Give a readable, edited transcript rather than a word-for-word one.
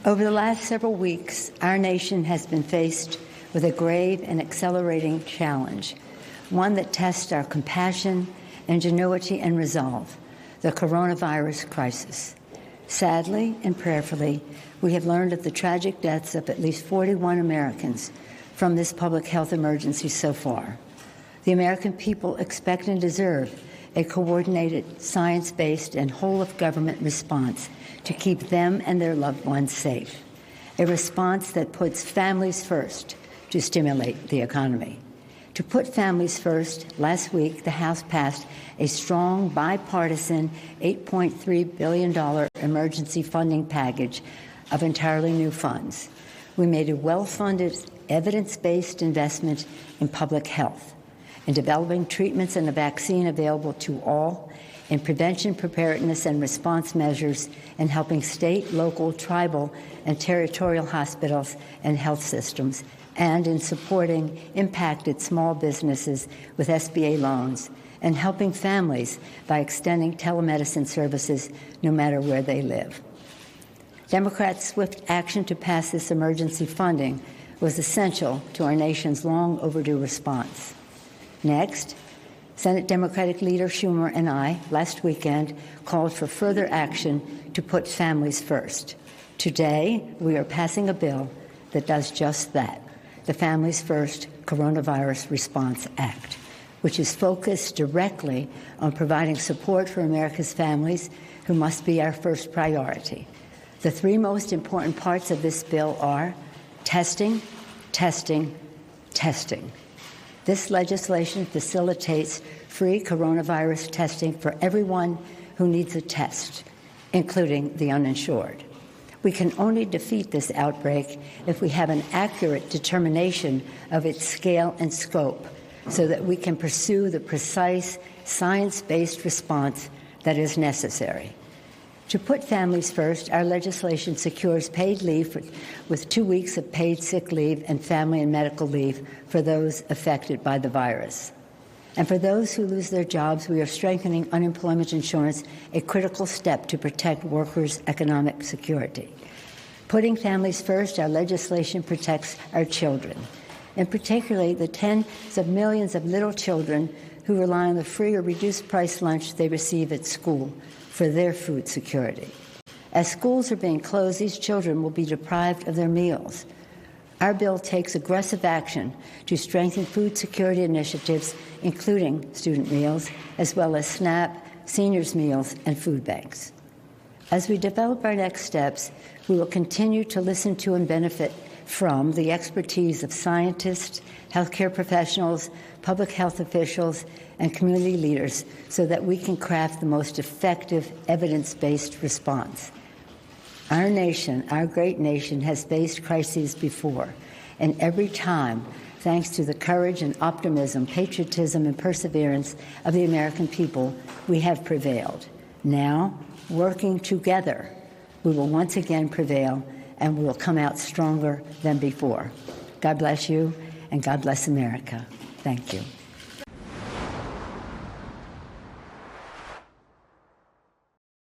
Over the last several weeks, our nation has been faced with a grave and accelerating challenge, one that tests our compassion, ingenuity, and resolve, the coronavirus crisis. Sadly and prayerfully, we have learned of the tragic deaths of at least 41 Americans from this public health emergency so far. The American people expect and deserve a coordinated, science-based, and whole-of-government response to keep them and their loved ones safe, a response that puts families first to stimulate the economy. To put families first, last week the House passed a strong bipartisan $8.3 billion emergency funding package of entirely new funds. We made a well-funded, evidence-based investment in public health, in developing treatments and a vaccine available to all, in prevention, preparedness, and response measures, and helping state, local, tribal, and territorial hospitals and health systems, and in supporting impacted small businesses with SBA loans, and helping families by extending telemedicine services no matter where they live. Democrats' swift action to pass this emergency funding was essential to our nation's long overdue response. Next, Senate Democratic leader Schumer and I, last weekend, called for further action to put families first. Today, we are passing a bill that does just that, the Families First Coronavirus Response Act, which is focused directly on providing support for America's families, who must be our first priority. The three most important parts of this bill are testing, testing, testing. This legislation facilitates free coronavirus testing for everyone who needs a test, including the uninsured. We can only defeat this outbreak if we have an accurate determination of its scale and scope so that we can pursue the precise science-based response that is necessary. To put families first, our legislation secures paid leave with 2 weeks of paid sick leave and family and medical leave for those affected by the virus. And for those who lose their jobs, we are strengthening unemployment insurance, a critical step to protect workers' economic security. Putting families first, our legislation protects our children, and particularly the tens of millions of little children who rely on the free or reduced price lunch they receive at school for their food security. As schools are being closed, these children will be deprived of their meals. Our bill takes aggressive action to strengthen food security initiatives, including student meals, as well as SNAP, seniors' meals, and food banks. As we develop our next steps, we will continue to listen to and benefit from the expertise of scientists, healthcare professionals, public health officials, and community leaders so that we can craft the most effective evidence-based response. Our nation, our great nation, has faced crises before, and every time, thanks to the courage and optimism, patriotism, and perseverance of the American people, we have prevailed. Now, working together, we will once again prevail, and we will come out stronger than before. God bless you, and God bless America. Thank you.